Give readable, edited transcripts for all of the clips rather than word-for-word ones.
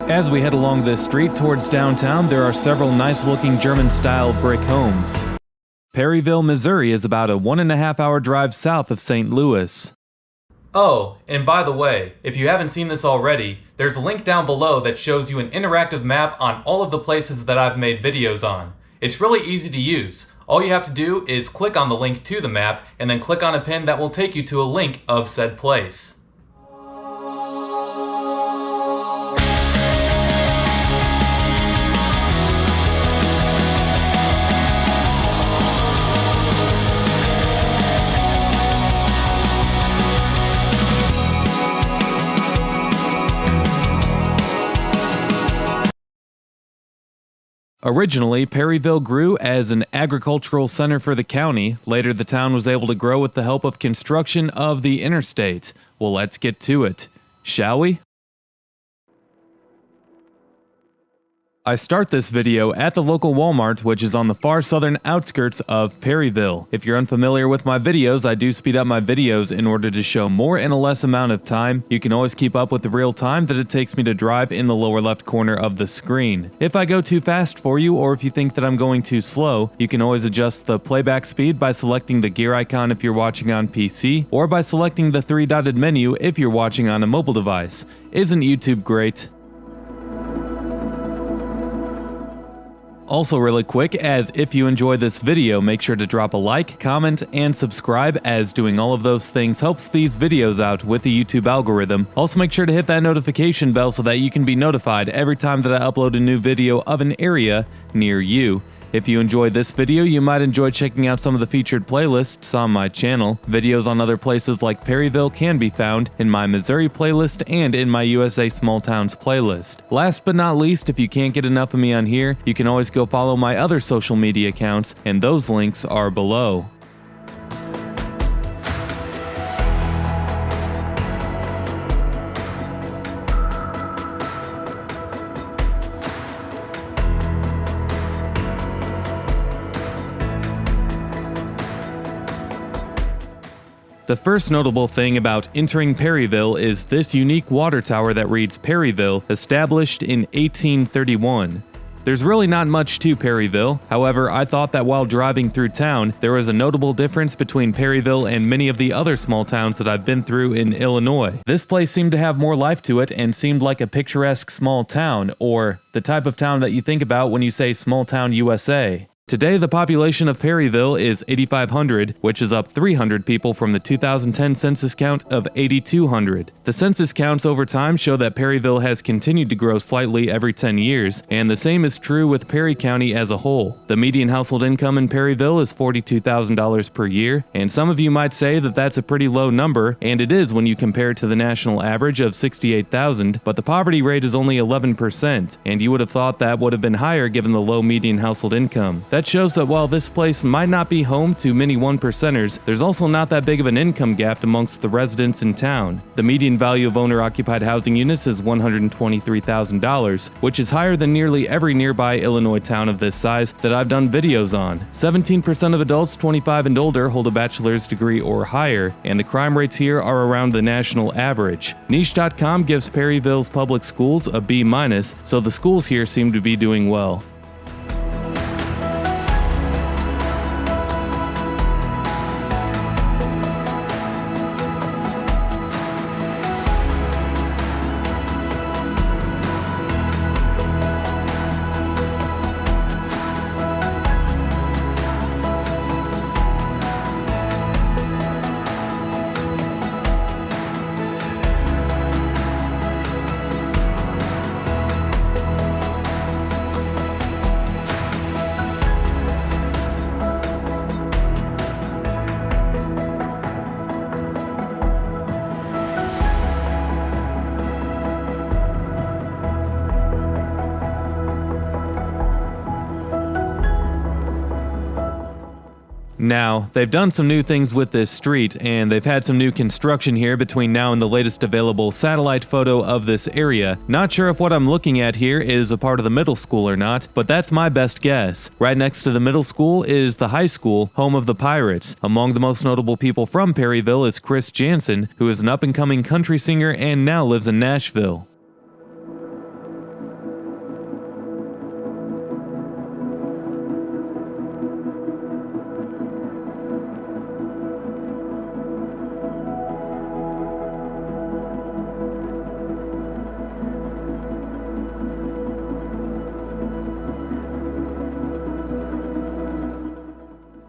As we head along this street towards downtown, there are several nice-looking German-style brick homes. Perryville, Missouri is about a 1.5-hour drive south of St. Louis. Oh, and by the way, if you haven't seen this already, there's a link down below that shows you an interactive map on all of the places that I've made videos on. It's really easy to use. All you have to do is click on the link to the map and then click on a pin that will take you to a link of said place. Originally, Perryville grew as an agricultural center for the county. Later, the town was able to grow with the help of construction of the interstate. Well, let's get to it, shall we? I start this video at the local Walmart, which is on the far southern outskirts of Perryville. If you're unfamiliar with my videos, I do speed up my videos in order to show more in a less amount of time. You can always keep up with the real time that it takes me to drive in the lower left corner of the screen. If I go too fast for you, or if you think that I'm going too slow, you can always adjust the playback speed by selecting the gear icon if you're watching on PC, or by selecting the three-dotted menu if you're watching on a mobile device. Isn't YouTube great? Also really quick, as if you enjoy this video, make sure to drop a like, comment, and subscribe, as doing all of those things helps these videos out with the YouTube algorithm. Also make sure to hit that notification bell so that you can be notified every time that I upload a new video of an area near you. If you enjoyed this video, you might enjoy checking out some of the featured playlists on my channel. Videos on other places like Perryville can be found in my Missouri playlist and in my USA Small Towns playlist. Last but not least, if you can't get enough of me on here, you can always go follow my other social media accounts, and those links are below. The first notable thing about entering Perryville is this unique water tower that reads Perryville, established in 1831. There's really not much to Perryville. However, I thought that while driving through town, there was a notable difference between Perryville and many of the other small towns that I've been through in Illinois. This place seemed to have more life to it and seemed like a picturesque small town, or the type of town that you think about when you say small town USA. Today, the population of Perryville is 8,500, which is up 300 people from the 2010 census count of 8,200. The census counts over time show that Perryville has continued to grow slightly every 10 years, and the same is true with Perry County as a whole. The median household income in Perryville is $42,000 per year, and some of you might say that that's a pretty low number, and it is when you compare it to the national average of $68,000, but the poverty rate is only 11%, and you would have thought that would have been higher given the low median household income. That shows that while this place might not be home to many one-percenters, there's also not that big of an income gap amongst the residents in town. The median value of owner-occupied housing units is $123,000, which is higher than nearly every nearby Illinois town of this size that I've done videos on. 17% of adults 25 and older hold a bachelor's degree or higher, and the crime rates here are around the national average. Niche.com gives Perryville's public schools a B-, so the schools here seem to be doing well. Now, they've done some new things with this street, and they've had some new construction here between now and the latest available satellite photo of this area. Not sure if what I'm looking at here is a part of the middle school or not, but that's my best guess. Right next to the middle school is the high school, home of the Pirates. Among the most notable people from Perryville is Chris Janson, who is an up-and-coming country singer and now lives in Nashville.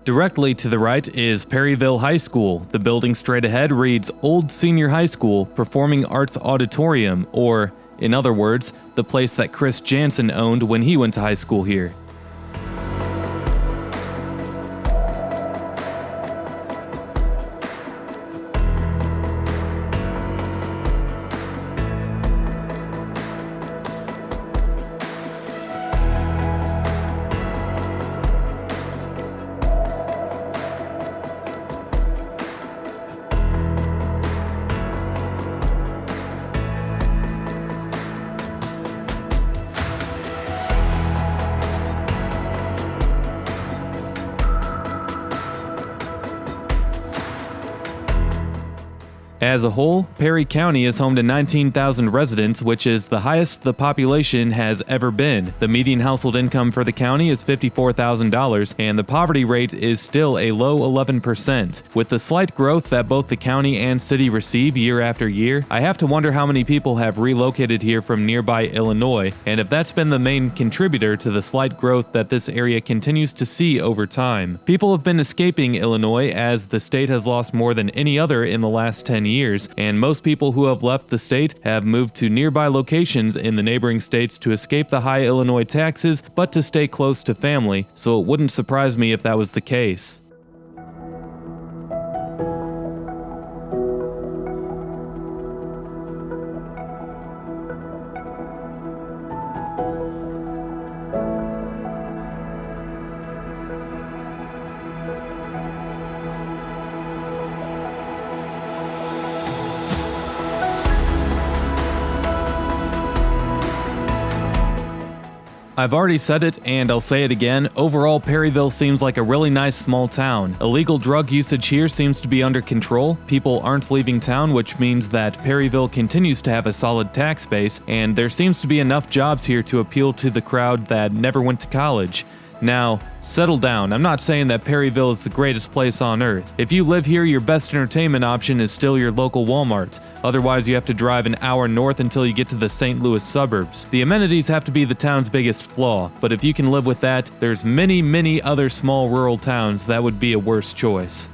Directly to the right is Perryville High School. The building straight ahead reads Old Senior High School Performing Arts Auditorium, or, in other words, the place that Chris Janson owned when he went to high school here. As a whole, Perry County is home to 19,000 residents, which is the highest the population has ever been. The median household income for the county is $54,000, and the poverty rate is still a low 11%. With the slight growth that both the county and city receive year after year, I have to wonder how many people have relocated here from nearby Illinois, and if that's been the main contributor to the slight growth that this area continues to see over time. People have been escaping Illinois as the state has lost more than any other in the last 10 years, and most people who have left the state have moved to nearby locations in the neighboring states to escape the high Illinois taxes, but to stay close to family, so it wouldn't surprise me if that was the case. I've already said it, and I'll say it again, overall Perryville seems like a really nice small town. Illegal drug usage here seems to be under control, people aren't leaving town, which means that Perryville continues to have a solid tax base, and there seems to be enough jobs here to appeal to the crowd that never went to college. Now, settle down. I'm not saying that Perryville is the greatest place on earth. If you live here, your best entertainment option is still your local Walmart. Otherwise, you have to drive an hour north until you get to the St. Louis suburbs. The amenities have to be the town's biggest flaw, but if you can live with that, there's many other small rural towns that would be a worse choice.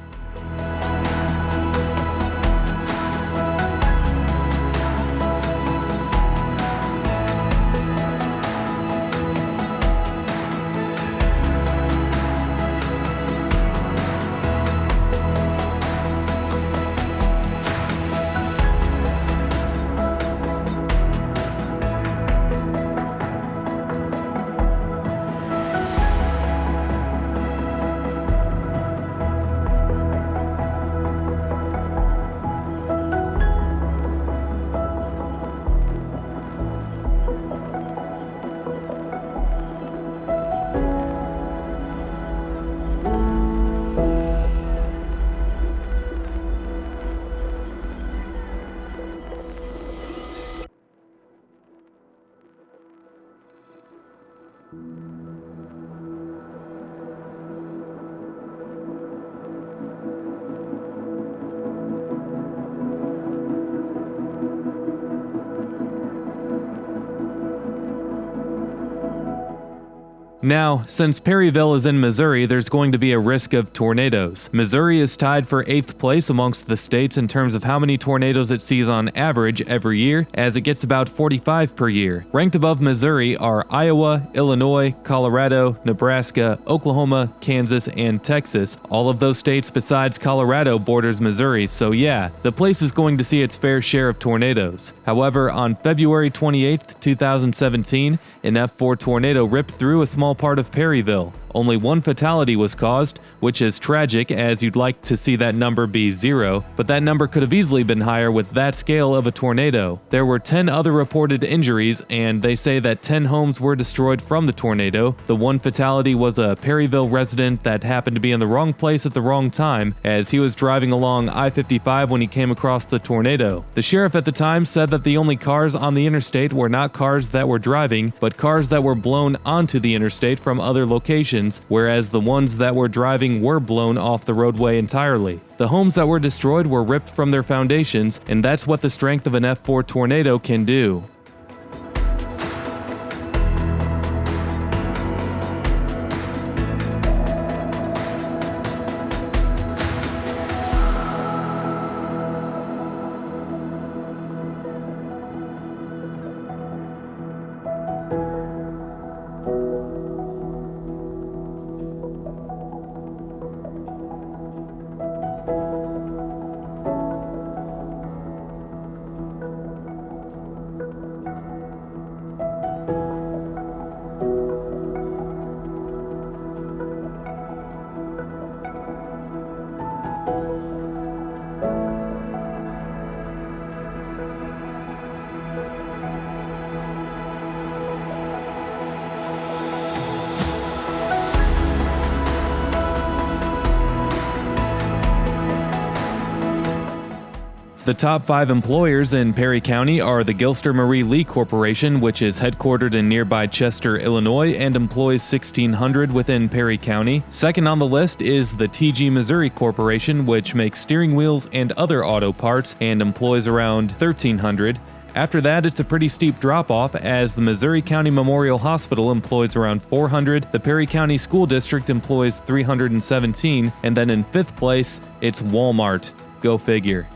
Now, since Perryville is in Missouri, there's going to be a risk of tornadoes. Missouri is tied for 8th place amongst the states in terms of how many tornadoes it sees on average every year, as it gets about 45 per year. Ranked above Missouri are Iowa, Illinois, Colorado, Nebraska, Oklahoma, Kansas, and Texas. All of those states besides Colorado borders Missouri, so yeah, the place is going to see its fair share of tornadoes. However, on February 28, 2017, an F4 tornado ripped through a small part of Perryville. Only one fatality was caused, which is tragic as you'd like to see that number be 0, but that number could have easily been higher with that scale of a tornado. There were 10 other reported injuries, and they say that 10 homes were destroyed from the tornado. The one fatality was a Perryville resident that happened to be in the wrong place at the wrong time, as he was driving along I-55 when he came across the tornado. The sheriff at the time said that the only cars on the interstate were not cars that were driving, but cars that were blown onto the interstate from other locations, whereas the ones that were driving were blown off the roadway entirely. The homes that were destroyed were ripped from their foundations, and that's what the strength of an F4 tornado can do. The top 5 employers in Perry County are the Gilster Marie Lee Corporation, which is headquartered in nearby Chester, Illinois, and employs 1,600 within Perry County. Second on the list is the TG Missouri Corporation, which makes steering wheels and other auto parts and employs around 1,300. After that, it's a pretty steep drop-off, as the Missouri County Memorial Hospital employs around 400, the Perry County School District employs 317, and then in 5th place, it's Walmart. Go figure.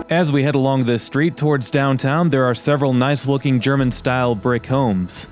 As we head along this street towards downtown, there are several nice-looking German-style brick homes.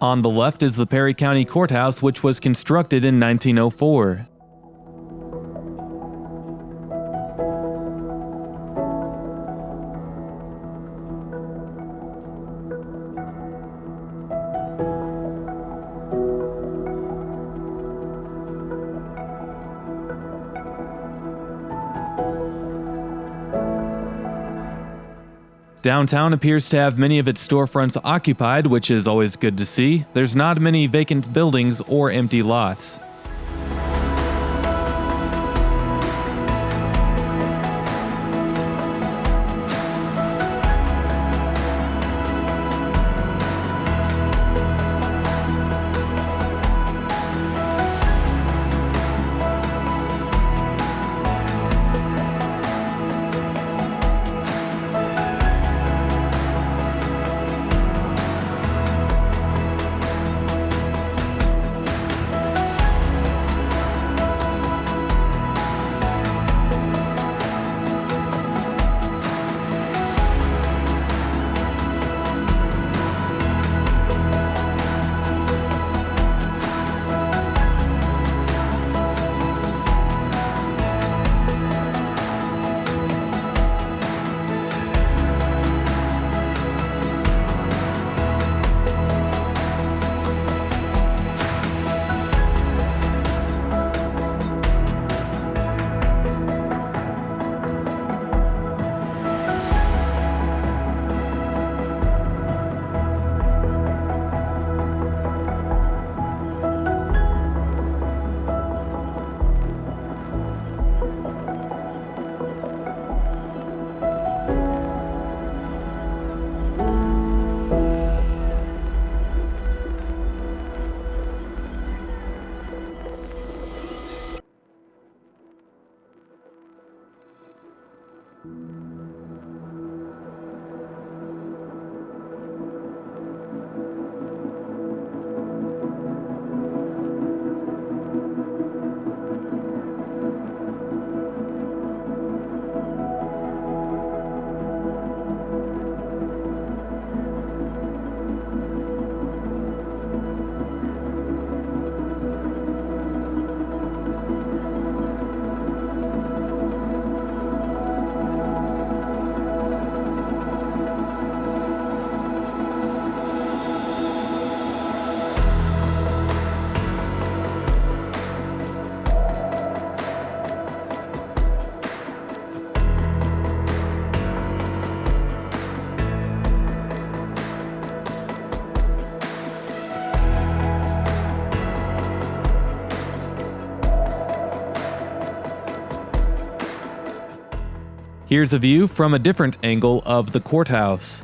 On the left is the Perry County Courthouse, which was constructed in 1904. Downtown appears to have many of its storefronts occupied, which is always good to see. There's not many vacant buildings or empty lots. Here's a view from a different angle of the courthouse.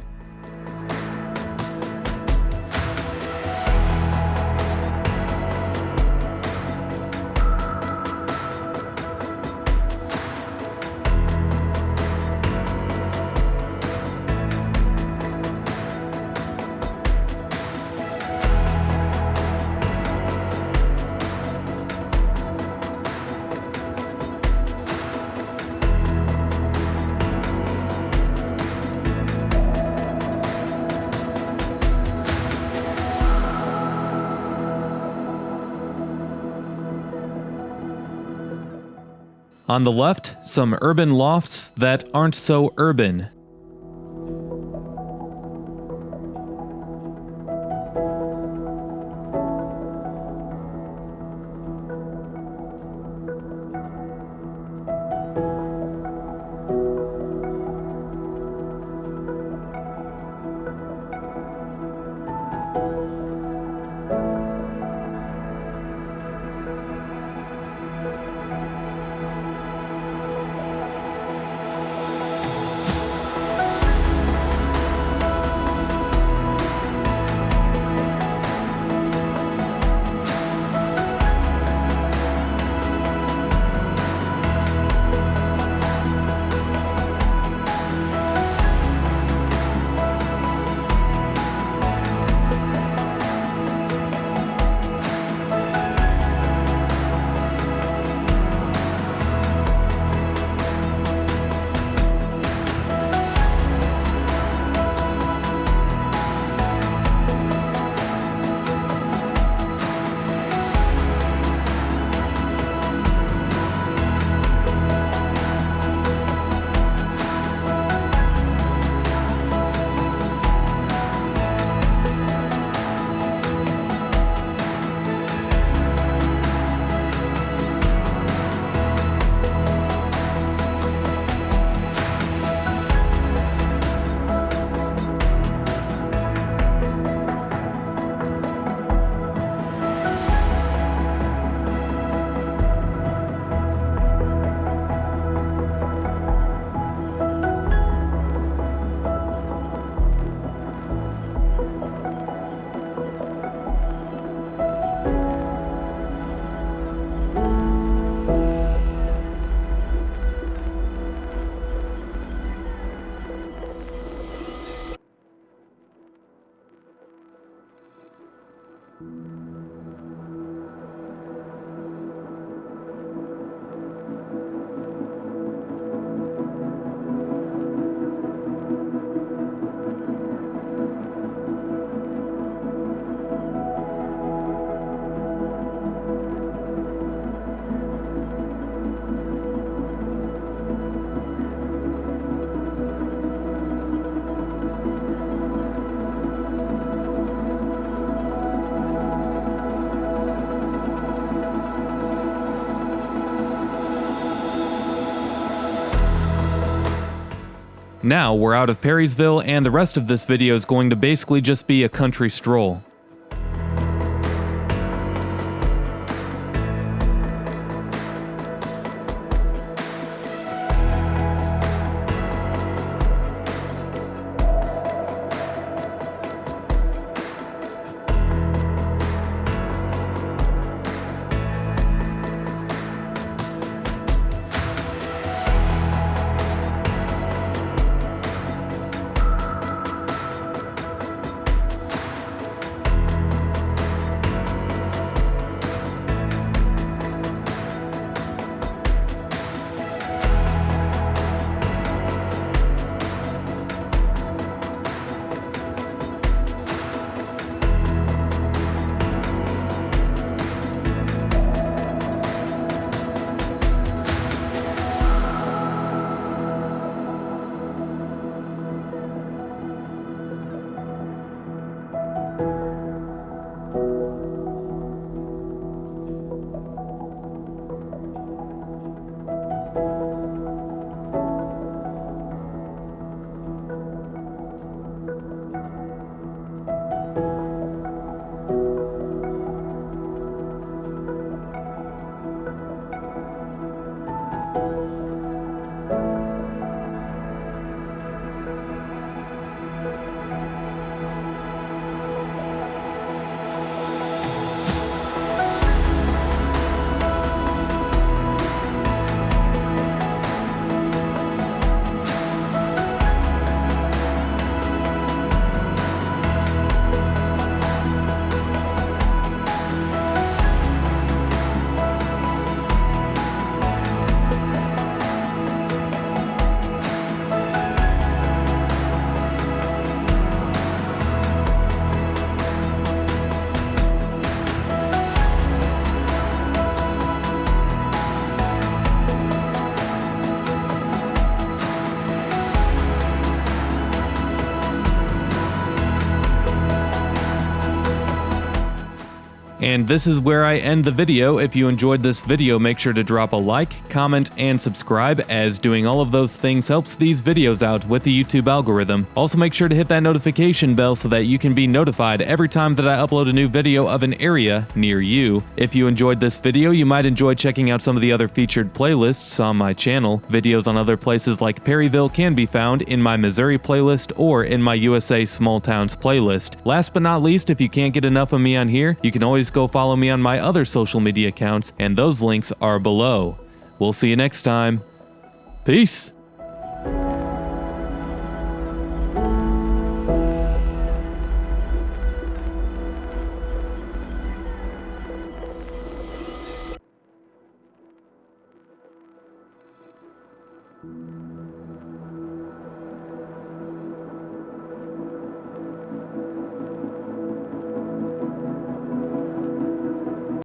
On the left, some urban lofts that aren't so urban. Now we're out of Perrysville, and the rest of this video is going to basically just be a country stroll. And this is where I end the video. If you enjoyed this video, make sure to drop a like, comment, and subscribe, as doing all of those things helps these videos out with the YouTube algorithm. Also, make sure to hit that notification bell so that you can be notified every time that I upload a new video of an area near you. If you enjoyed this video, you might enjoy checking out some of the other featured playlists on my channel. Videos on other places like Perryville can be found in my Missouri playlist or in my USA Small Towns playlist. Last but not least, if you can't get enough of me on here, you can always go follow me on my other social media accounts, and those links are below. We'll see you next time. Peace!